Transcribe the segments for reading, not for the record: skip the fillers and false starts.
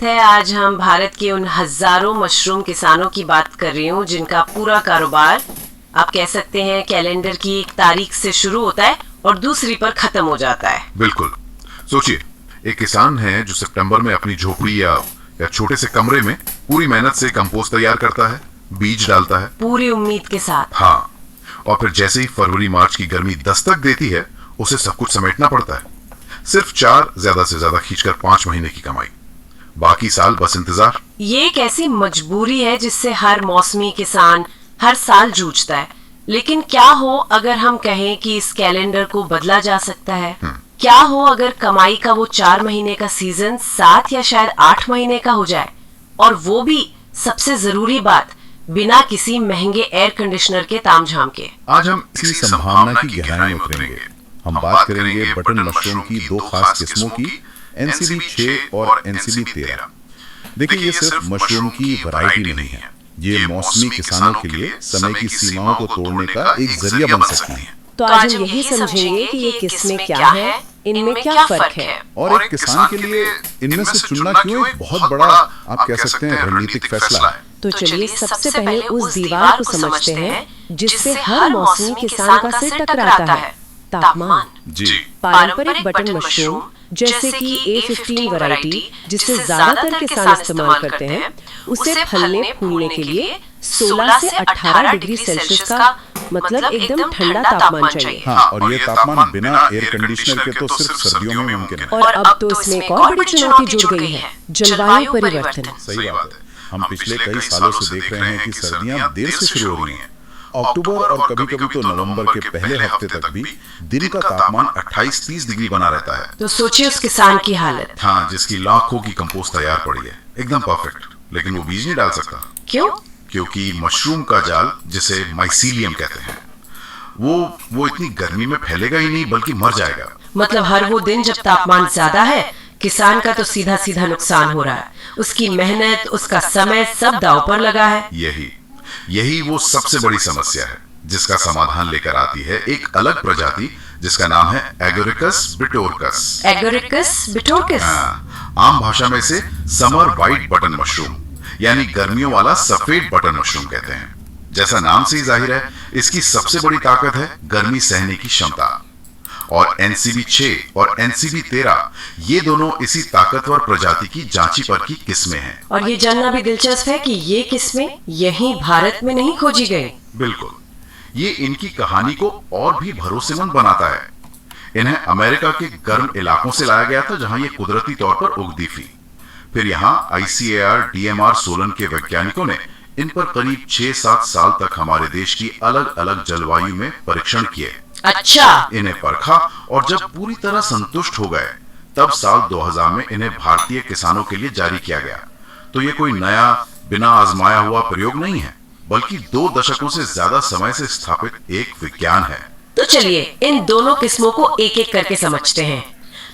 है आज हम भारत के उन हजारों मशरूम किसानों की बात कर रही हूँ जिनका पूरा कारोबार आप कह सकते हैं कैलेंडर की एक तारीख से शुरू होता है और दूसरी पर खत्म हो जाता है। बिल्कुल। सोचिए, एक किसान है जो सितंबर में अपनी झोपड़ी या छोटे से कमरे में पूरी मेहनत से कंपोस्ट तैयार करता है, बीज डालता है पूरी उम्मीद के साथ। हाँ, और फिर जैसे ही फरवरी मार्च की गर्मी दस्तक देती है उसे सब कुछ समेटना पड़ता है। सिर्फ 4 ज्यादा से ज्यादा खींचकर 5 महीने की कमाई, बाकी साल बस इंतजार। ये एक ऐसी मजबूरी है जिससे हर मौसमी किसान हर साल जूझता है। लेकिन क्या हो अगर हम कहें कि इस कैलेंडर को बदला जा सकता है? क्या हो अगर कमाई का वो 4 महीने का सीजन 7 या शायद 8 महीने का हो जाए, और वो भी सबसे जरूरी बात बिना किसी महंगे एयर कंडीशनर के तामझाम के। आज हम इसी संभावना की गहराई में उतरेंगे। हम बात करेंगे बटन मशरूम की 2 खास किस्मों की, NCB 6 और NCB 13। देखिए, ये सिर्फ मशरूम की वैरायटी नहीं है, ये मौसमी किसानों के लिए समय की सीमाओं को तोड़ने का एक जरिया बन सकती है। तो आज हम यही समझेंगे कि ये किस्में क्या है, इनमें क्या फर्क है, और एक किसान के लिए इनमें से चुनना क्यों एक बहुत बड़ा, आप कह सकते हैं, रणनीतिक फैसला है। तो चलिए सबसे पहले उस दीवार को समझते हैं जिससे हर मौसमी किसान का सिर टकराता है, तापमान। जी। पारंपरिक बटन मशरूम जैसे कि A15 वैरायटी जिसे ज्यादातर किसान इस्तेमाल करते हैं, उसे फलने फूलने के लिए 16 से 18 डिग्री सेल्सियस का मतलब एकदम ठंडा तापमान चाहिए। हाँ, और ये तापमान बिना एयर कंडीशनर के तो सिर्फ सर्दियों में मुमकिन है। और अब तो इसमें एक और बड़ी चुनौती जुड़ गई है, जलवायु परिवर्तन। सही बात है। हम पिछले कई सालों से देख रहे हैं कि सर्दियां देर से शुरू हो रही हैं। अक्टूबर और कभी-कभी तो नवंबर के पहले हफ्ते तक भी दिन का तापमान 28-30 डिग्री बना रहता है। तो सोचिए उस किसान की हालत। हाँ, जिसकी लाखों की कंपोस्ट तैयार पड़ी है, एकदम परफेक्ट, लेकिन वो बीज नहीं डाल सकता। क्यों? क्योंकि मशरूम का जाल, जिसे माइसीलियम कहते हैं, वो इतनी गर्मी में फैलेगा ही नहीं बल्कि मर जाएगा। मतलब हर वो दिन जब तापमान ज्यादा है, किसान का तो सीधा सीधा नुकसान हो रहा है। उसकी मेहनत, उसका समय सब दांव पर लगा है। यही वो सबसे बड़ी समस्या है जिसका समाधान लेकर आती है एक अलग प्रजाति जिसका नाम है एगोरिकस बिटोरकस। एगोरिकस बिटोरकस? आम भाषा में इसे समर व्हाइट बटन मशरूम यानी गर्मियों वाला सफेद बटन मशरूम कहते हैं। जैसा नाम से ही जाहिर है, इसकी सबसे बड़ी ताकत है गर्मी सहने की क्षमता। और NCB 6 और NCB 13 ये दोनों इसी ताकतवर प्रजाति की जांची परखी किस्में हैं। और ये जानना भी दिलचस्प है कि ये किस्में यहीं भारत में नहीं खोजी गई। बिल्कुल, ये इनकी कहानी को और भी भरोसेमंद बनाता है। इन्हें अमेरिका के गर्म इलाकों से लाया गया था जहां ये कुदरती तौर पर उगती थी। फिर यहाँ ICAR DMR सोलन के वैज्ञानिकों ने इन पर करीब 6-7 साल तक हमारे देश की अलग अलग जलवायु में परीक्षण किए। अच्छा। इन्हें परखा और जब पूरी तरह संतुष्ट हो गए तब साल 2000 में इन्हें भारतीय किसानों के लिए जारी किया गया। तो ये कोई नया बिना आजमाया हुआ प्रयोग नहीं है, बल्कि 2 दशकों से ज्यादा समय से स्थापित एक विज्ञान है। तो चलिए इन दोनों किस्मों को एक एक करके समझते हैं।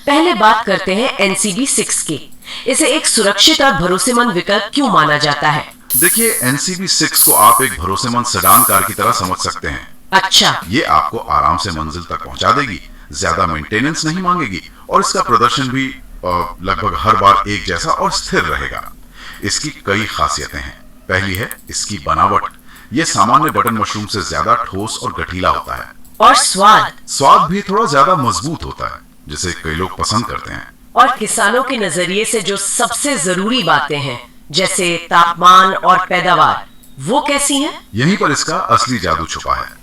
पहले बात करते हैं NCB 6 की। इसे एक सुरक्षित और भरोसेमंद विकल्प क्यों माना जाता है? देखिए, NCB 6 को आप एक भरोसेमंद सेडान कार की तरह समझ सकते हैं। अच्छा। ये आपको आराम से मंजिल तक पहुंचा देगी, ज्यादा मेंटेनेंस नहीं मांगेगी और इसका प्रदर्शन भी लगभग हर बार एक जैसा और स्थिर रहेगा। इसकी कई खासियतें हैं। पहली है इसकी बनावट। ये सामान्य बटन मशरूम से ज्यादा ठोस और गठीला होता है। और स्वाद भी थोड़ा ज्यादा मजबूत होता है, जिसे कई लोग पसंद करते हैं। और किसानों के नजरिए से जो सबसे जरूरी बातें हैं, जैसे तापमान और पैदावार, वो कैसी हैं? यहीं पर इसका असली जादू छुपा है।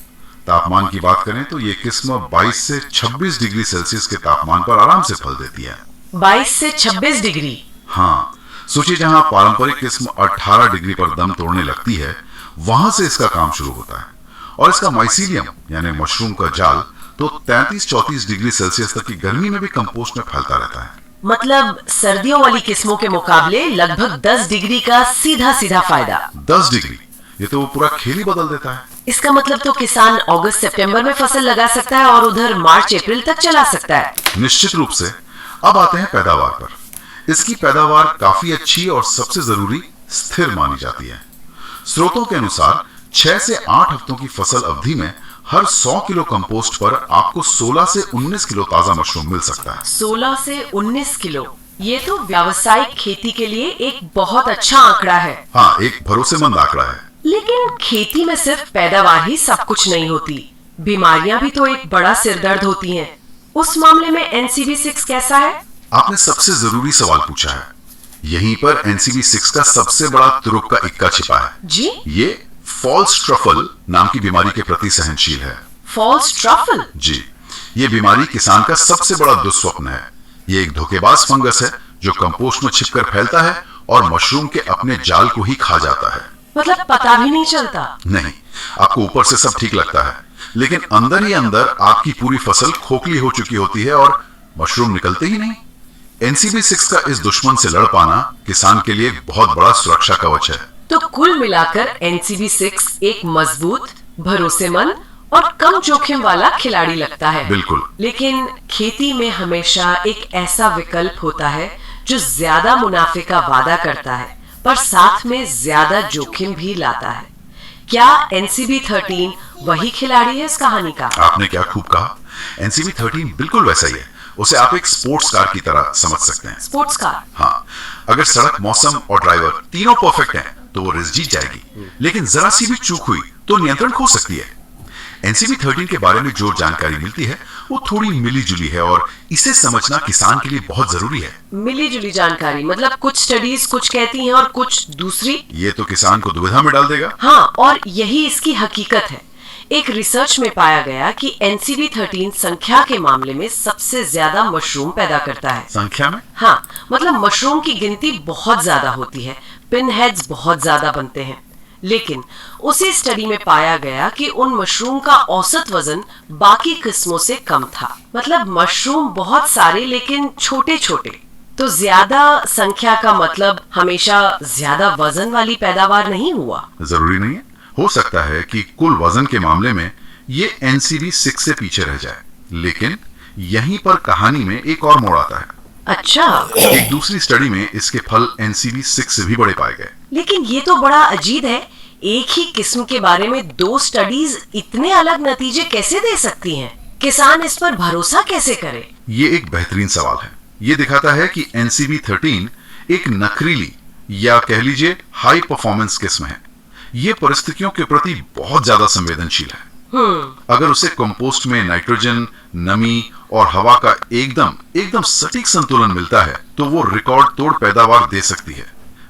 तापमान की बात करें तो ये किस्म 22 से 26 डिग्री सेल्सियस के तापमान पर आराम से फल देती है। 22 से 26 डिग्री? हाँ, सोचिए, जहाँ पारंपरिक किस्म 18 डिग्री पर दम तोड़ने लगती है, वहां से इसका काम शुरू होता है। और इसका माइसीलियम यानी मशरूम का जाल तो 33-34 डिग्री सेल्सियस तक की गर्मी में भी कंपोस्ट में फैलता रहता है। मतलब सर्दियों वाली किस्मों के मुकाबले लगभग 10 डिग्री का सीधा सीधा फायदा। 10 डिग्री, ये तो पूरा खेल ही बदल देता है। इसका मतलब तो किसान अगस्त सितंबर में फसल लगा सकता है और उधर मार्च अप्रैल तक चला सकता है। निश्चित रूप से। अब आते हैं पैदावार पर। इसकी पैदावार काफी अच्छी और सबसे जरूरी स्थिर मानी जाती है। स्रोतों के अनुसार 6 से 8 हफ्तों की फसल अवधि में हर 100 किलो कंपोस्ट पर आपको 16 से 19 किलो ताजा मशरूम मिल सकता है। 16 से 19 किलो? ये तो व्यावसायिक खेती के लिए एक बहुत अच्छा आंकड़ा है। हाँ, एक भरोसेमंद आंकड़ा है। लेकिन खेती में सिर्फ पैदावार ही सब कुछ नहीं होती, बीमारियां भी तो एक बड़ा सिरदर्द होती हैं। उस मामले में NCB 6 कैसा है? आपने सबसे जरूरी सवाल पूछा है। यहीं पर NCB 6 का सबसे बड़ा तुरुप का इक्का छिपा है। जी? ये फॉल्स ट्रफल नाम की बीमारी के प्रति सहनशील है। False truffle? जी, ये बीमारी किसान का सबसे बड़ा दुस्वप्न है। ये एक धोखेबाज फंगस है जो कंपोस्ट में छिपकर फैलता है और मशरूम के अपने जाल को ही खा जाता है। मतलब पता भी नहीं चलता? नहीं, आपको ऊपर से सब ठीक लगता है, लेकिन अंदर ही अंदर आपकी पूरी फसल खोखली हो चुकी होती है और मशरूम निकलते ही नहीं। NCB 6 का इस दुश्मन से लड़ पाना किसान के लिए एक बहुत बड़ा सुरक्षा कवच है। तो कुल मिलाकर NCB 6 एक मजबूत, भरोसेमंद और कम जोखिम वाला खिलाड़ी लगता है। बिल्कुल। लेकिन खेती में हमेशा एक ऐसा विकल्प होता है जो ज्यादा मुनाफे का वादा करता है पर साथ में ज्यादा जोखिम भी लाता है। क्या NCB 13 वही खिलाड़ी है इस कहानी का? आपने क्या खूब कहा। NCB 13 बिल्कुल वैसा ही है। उसे आप एक स्पोर्ट्स कार की तरह समझ सकते हैं। Sports car? हाँ, अगर सड़क, मौसम और ड्राइवर तीनों परफेक्ट हैं तो वो रेस जीत जाएगी, लेकिन जरा सी भी चूक हुई तो नियंत्रण खो सकती है। NCB 13 के बारे में जो जानकारी मिलती है वो थोड़ी मिली जुली है और इसे समझना किसान के लिए बहुत जरूरी है। मिली जुली जानकारी मतलब कुछ स्टडीज कुछ कहती हैं और कुछ दूसरी? ये तो किसान को दुविधा में डाल देगा। हाँ, और यही इसकी हकीकत है। एक रिसर्च में पाया गया कि NCB 13 संख्या के मामले में सबसे ज्यादा मशरूम पैदा करता है। संख्या में? हाँ, मतलब मशरूम की गिनती बहुत ज्यादा होती है, पिन हेड्स बहुत ज्यादा बनते हैं। लेकिन उसी स्टडी में पाया गया कि उन मशरूम का औसत वजन बाकी किस्मों से कम था। मतलब मशरूम बहुत सारे लेकिन छोटे छोटे। तो ज्यादा संख्या का मतलब हमेशा ज्यादा वजन वाली पैदावार नहीं हुआ। जरूरी नहीं है। हो सकता है कि कुल वजन के मामले में ये NCB 6 से पीछे रह जाए, लेकिन यहीं पर कहानी में एक और मोड़ आता है। अच्छा। एक दूसरी स्टडी में इसके फल NCB 6 से भी बड़े पाए गए। लेकिन ये तो बड़ा अजीब है, एक ही किस्म के बारे में दो स्टडीज इतने अलग नतीजे कैसे दे सकती हैं? किसान इस पर भरोसा कैसे करे? ये एक बेहतरीन सवाल है। ये दिखाता है कि NCB 13 एक नखरीली या कह लीजिए हाई परफॉर्मेंस किस्म है। ये परिस्थितियों के प्रति बहुत ज्यादा संवेदनशील है। अगर उसे कंपोस्ट में नाइट्रोजन, नमी और हवा का एकदम सटीक संतुलन मिलता है तो वो रिकॉर्ड तोड़ पैदावार दे सकती है।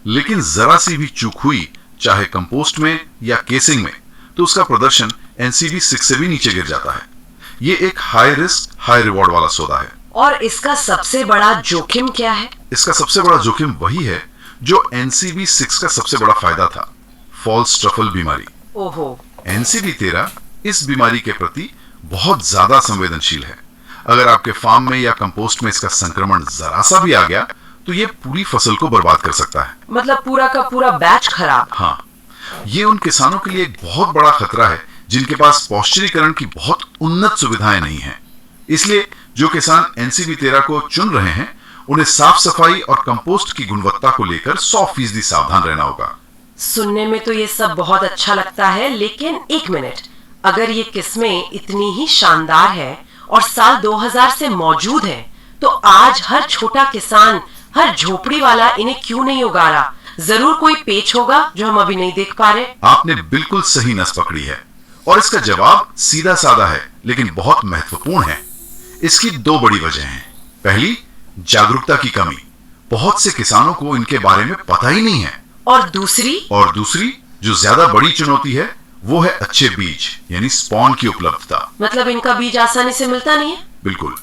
लेकिन जरा सी भी चूक हुई, चाहे कंपोस्ट में या केसिंग में, तो उसका प्रदर्शन NCB 6 से भी नीचे गिर जाता है। ये एक हाई रिस्क हाई रिवॉर्ड वाला सौदा है। और इसका सबसे बड़ा जोखिम क्या है? इसका सबसे बड़ा जोखिम वही है जो NCB 6 का सबसे बड़ा फायदा था, फॉल्स ट्रफल बीमारी। ओहो। NCB 13 इस बीमारी के प्रति बहुत ज्यादा संवेदनशील है। अगर आपके फार्म में या कंपोस्ट में इसका संक्रमण जरा सा भी आ गया तो ये पूरी फसल को बर्बाद कर सकता है। मतलब पूरा का पूरा बैच खराब। हाँ, ये उन किसानों के लिए एक बहुत बड़ा खतरा है जिनके पास पौष्टिकीकरण की बहुत उन्नत सुविधाएं नहीं हैं। इसलिए जो किसान NCB 13 को चुन रहे हैं उन्हें साफ सफाई और कंपोस्ट की गुणवत्ता को लेकर 100% सावधान रहना होगा। सुनने में तो ये सब बहुत अच्छा लगता है, लेकिन एक मिनट, अगर ये किस्में इतनी ही शानदार है और साल 2000 से मौजूद है तो आज हर छोटा किसान, हर झोपड़ी वाला इन्हें क्यों नहीं उगा रहा? जरूर कोई पेच होगा जो हम अभी नहीं देख पा रहे। आपने बिल्कुल सही नस पकड़ी है और इसका जवाब सीधा साधा है लेकिन बहुत महत्वपूर्ण है। इसकी दो बड़ी वजह हैं। पहली, जागरूकता की कमी। बहुत से किसानों को इनके बारे में पता ही नहीं है। और दूसरी जो ज्यादा बड़ी चुनौती है वो है अच्छे बीज यानी स्पॉन की उपलब्धता। मतलब इनका बीज आसानी से मिलता नहीं है? बिल्कुल।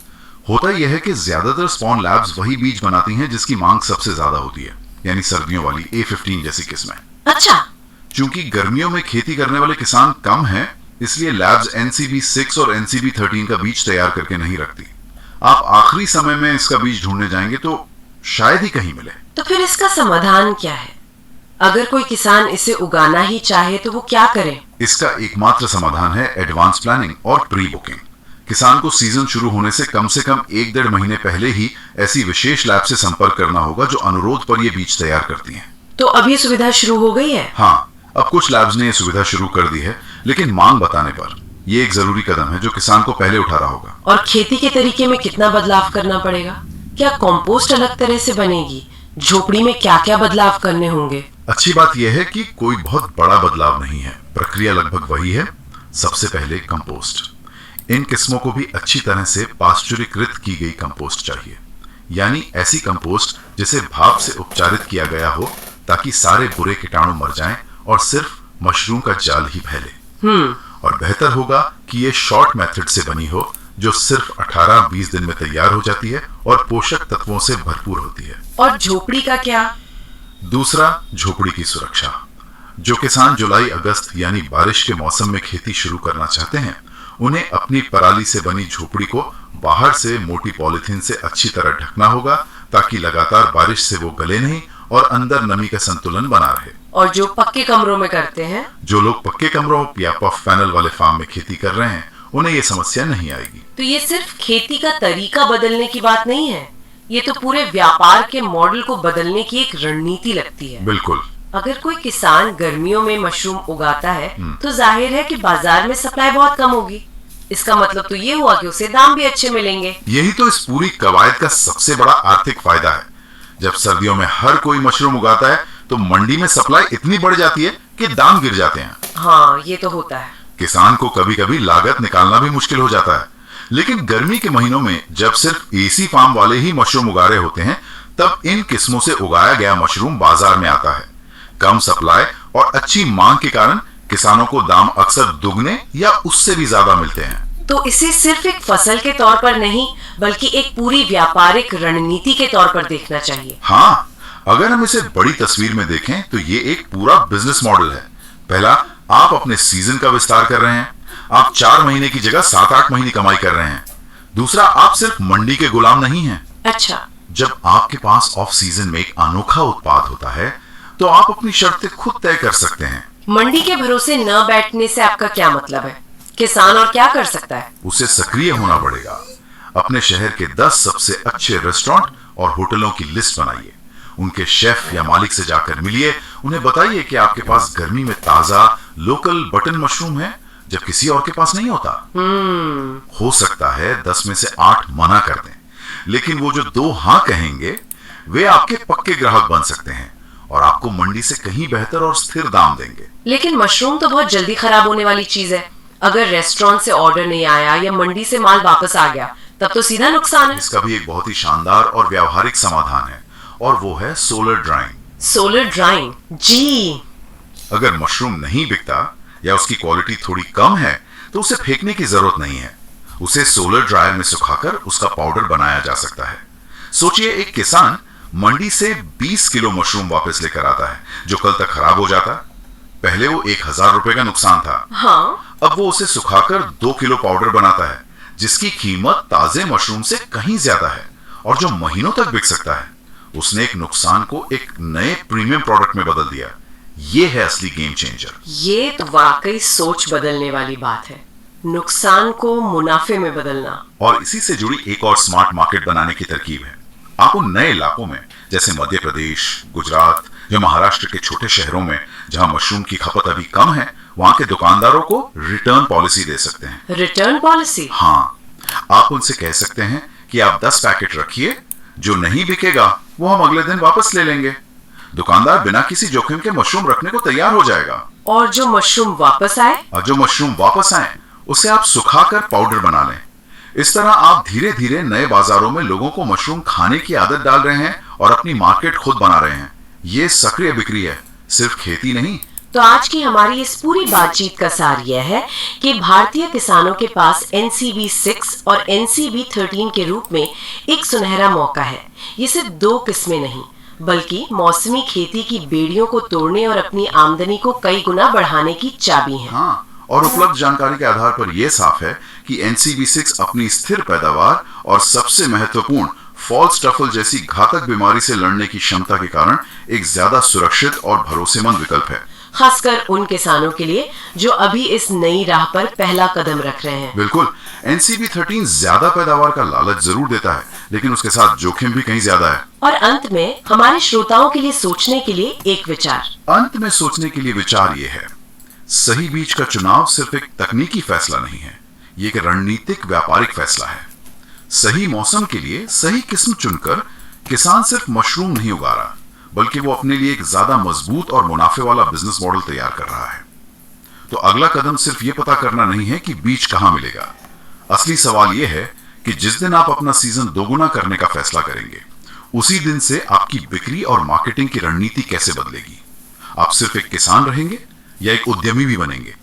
होता यह है कि ज्यादातर स्पॉन लैब्स वही बीज बनाती हैं जिसकी मांग सबसे ज्यादा होती है, यानी सर्दियों वाली A15 जैसी किस्में। अच्छा। चूंकि गर्मियों में खेती करने वाले किसान कम हैं, इसलिए लैब्स NCB 6 और NCB 13 का बीज तैयार करके नहीं रखती। आप आखिरी समय में इसका बीज ढूंढने जाएंगे तो शायद ही कहीं मिले। तो फिर इसका समाधान क्या है? अगर कोई किसान इसे उगाना ही चाहे तो वो क्या करे? इसका एकमात्र समाधान है एडवांस प्लानिंग और प्री बुकिंग। किसान को सीजन शुरू होने से कम 1-1.5 महीने पहले ही ऐसी विशेष लैब से संपर्क करना होगा जो अनुरोध पर ये बीज तैयार करती हैं। तो अभी सुविधा शुरू हो गई है? हाँ, अब कुछ लैब्स ने ये सुविधा शुरू कर दी है, लेकिन मांग बताने पर। ये एक जरूरी कदम है जो किसान को पहले उठाना होगा। और खेती के तरीके में कितना बदलाव करना पड़ेगा? क्या कंपोस्ट अलग तरह से बनेगी? झोपड़ी में क्या क्या बदलाव करने होंगे? अच्छी बात यह है कि कोई बहुत बड़ा बदलाव नहीं है, प्रक्रिया लगभग वही है। सबसे पहले कंपोस्ट। इन किस्मों को भी अच्छी तरह से पाश्चुरीकृत की गई कंपोस्ट चाहिए, यानी ऐसी कंपोस्ट जिसे भाप से उपचारित किया गया हो ताकि सारे बुरे कीटाणु मर जाएं और सिर्फ मशरूम का जाल ही फैले। और बेहतर होगा कि ये शॉर्ट मेथड से बनी हो, जो सिर्फ 18-20 दिन में तैयार हो जाती है और पोषक तत्वों से भरपूर होती है। और झोपड़ी का क्या? दूसरा, झोपड़ी की सुरक्षा। जो किसान जुलाई अगस्त यानी बारिश के मौसम में खेती शुरू करना चाहते हैं, उन्हें अपनी पराली से बनी झोपड़ी को बाहर से मोटी पॉलिथीन से अच्छी तरह ढकना होगा ताकि लगातार बारिश से वो गले नहीं और अंदर नमी का संतुलन बना रहे। और जो पक्के कमरों में करते हैं, जो लोग पक्के कमरों या पफ पैनल वाले फार्म में खेती कर रहे हैं, उन्हें ये समस्या नहीं आएगी। तो ये सिर्फ खेती का तरीका बदलने की बात नहीं है, ये तो पूरे व्यापार के मॉडल को बदलने की एक रणनीति लगती है। बिल्कुल। अगर कोई किसान गर्मियों में मशरूम उगाता है तो जाहिर है कि बाजार में सप्लाई बहुत कम होगी। इसका मतलब तो ये हुआ कि उसे दाम भी अच्छे मिलेंगे। यही तो इस पूरी कवायद का सबसे बड़ा आर्थिक फायदा है। जब सर्दियों में हर कोई मशरूम उगाता है तो मंडी में सप्लाई इतनी बढ़ जाती है कि दाम गिर जाते हैं। हाँ, ये तो होता है। किसान को कभी कभी लागत निकालना भी मुश्किल हो जाता है। लेकिन गर्मी के महीनों में जब सिर्फ एसी फार्म वाले ही मशरूम उगा रहे होते हैं, तब इन किस्मों से उगाया गया मशरूम बाजार में आता है। कम सप्लाई और अच्छी मांग के कारण किसानों को दाम अक्सर दुगने या उससे भी ज्यादा मिलते हैं। तो इसे सिर्फ एक फसल के तौर पर नहीं, बल्कि एक पूरी व्यापारिक रणनीति के तौर पर देखना चाहिए। हाँ, अगर हम इसे बड़ी तस्वीर में देखें तो ये एक पूरा बिजनेस मॉडल है। पहला, आप अपने सीजन का विस्तार कर रहे हैं। आप 4 महीने की जगह 7-8 महीने कमाई कर रहे हैं। दूसरा, आप सिर्फ मंडी के गुलाम नहीं हैं। अच्छा। जब आपके पास ऑफ सीजन में एक अनोखा उत्पाद होता है तो आप अपनी शर्तें खुद तय कर सकते हैं। मंडी के भरोसे न बैठने से आपका क्या मतलब है? किसान और क्या कर सकता है? उसे सक्रिय होना पड़ेगा। अपने शहर के 10 सबसे अच्छे रेस्टोरेंट और होटलों की लिस्ट बनाइए। उनके शेफ या मालिक से जाकर मिलिए। उन्हें बताइए कि आपके पास गर्मी में ताजा लोकल बटन मशरूम है, जब किसी और के पास नहीं होता। हो सकता है 10 में से 8 मना कर दें, लेकिन वो जो 2 हाँ कहेंगे वे आपके पक्के ग्राहक बन सकते हैं और आपको मंडी से कहीं बेहतर और स्थिर दाम देंगे। लेकिन मशरूम तो बहुत जल्दी खराब होने वाली चीज है। अगर रेस्टोरेंट से ऑर्डर नहीं आया या मंडी से माल वापस आ गया, तब तो सीधा नुकसान है। इसका भी एक बहुत ही शानदार और व्यावहारिक समाधान है, और वो है सोलर ड्राइंग। Solar drying? जी। अगर मशरूम नहीं बिकता या उसकी क्वालिटी थोड़ी कम है तो उसे फेंकने की जरूरत नहीं है। उसे सोलर ड्रायर में सुखाकर उसका पाउडर बनाया जा सकता है। सोचिए, एक किसान मंडी से 20 किलो मशरूम वापस लेकर आता है जो कल तक खराब हो जाता। पहले वो 1000 रुपए का नुकसान था। हाँ। अब वो उसे सुखाकर 2 किलो पाउडर बनाता है, जिसकी कीमत ताजे मशरूम से कहीं ज्यादा है और जो महीनों तक बिक सकता है। उसने एक नुकसान को एक नए प्रीमियम प्रोडक्ट में बदल दिया। ये है असली गेम चेंजर। ये तो वाकई सोच बदलने वाली बात है, नुकसान को मुनाफे में बदलना। और इसी से जुड़ी एक और स्मार्ट मार्केट बनाने की तरकीब है। आप उन नए इलाकों में, जैसे मध्य प्रदेश, गुजरात या महाराष्ट्र के छोटे शहरों में जहां मशरूम की खपत अभी कम है, वहां के दुकानदारों को रिटर्न पॉलिसी दे सकते हैं। Return policy? हाँ, आप उनसे कह सकते हैं कि आप 10 पैकेट रखिए, जो नहीं बिकेगा वो हम अगले दिन वापस ले लेंगे। दुकानदार बिना किसी जोखिम के मशरूम रखने को तैयार हो जाएगा। और जो मशरूम वापस आए उसे आप सुखाकर पाउडर बना लें। इस तरह आप धीरे धीरे नए बाजारों में लोगों को मशरूम खाने की आदत डाल रहे हैं और अपनी मार्केट खुद बना रहे हैं। ये सक्रिय बिक्री है, सिर्फ खेती नहीं। तो आज की हमारी इस पूरी बातचीत का सार यह है कि भारतीय किसानों के पास NCB 6 और NCB 13 के रूप में एक सुनहरा मौका है। ये सिर्फ 2 किस्में नहीं, बल्कि मौसमी खेती की बेड़ियों को तोड़ने और अपनी आमदनी को कई गुना बढ़ाने की चाबी है। हाँ, और उपलब्ध जानकारी के आधार पर यह साफ है कि NCB 6 अपनी स्थिर पैदावार और सबसे महत्वपूर्ण फॉल्स ट्रफल जैसी घातक बीमारी से लड़ने की क्षमता के कारण एक ज्यादा सुरक्षित और भरोसेमंद विकल्प है, खासकर उन किसानों के लिए जो अभी इस नई राह पर पहला कदम रख रहे हैं। बिल्कुल। NCB 13 ज्यादा पैदावार का लालच जरूर देता है, लेकिन उसके साथ जोखिम भी कहीं ज्यादा है। और अंत में हमारे श्रोताओं के लिए सोचने के लिए एक विचार ये है, सही बीज का चुनाव सिर्फ एक तकनीकी फैसला नहीं है, ये एक रणनीतिक व्यापारिक फैसला है। सही मौसम के लिए सही किस्म चुनकर किसान सिर्फ मशरूम नहीं उगा रहा, बल्कि वो अपने लिए एक ज्यादा मजबूत और मुनाफे वाला बिजनेस मॉडल तैयार कर रहा है। तो अगला कदम सिर्फ ये पता करना नहीं है कि बीज कहां मिलेगा। असली सवाल यह है कि जिस दिन आप अपना सीजन दोगुना करने का फैसला करेंगे, उसी दिन से आपकी बिक्री और मार्केटिंग की रणनीति कैसे बदलेगी। आप सिर्फ एक किसान रहेंगे या एक उद्यमी भी बनेंगे।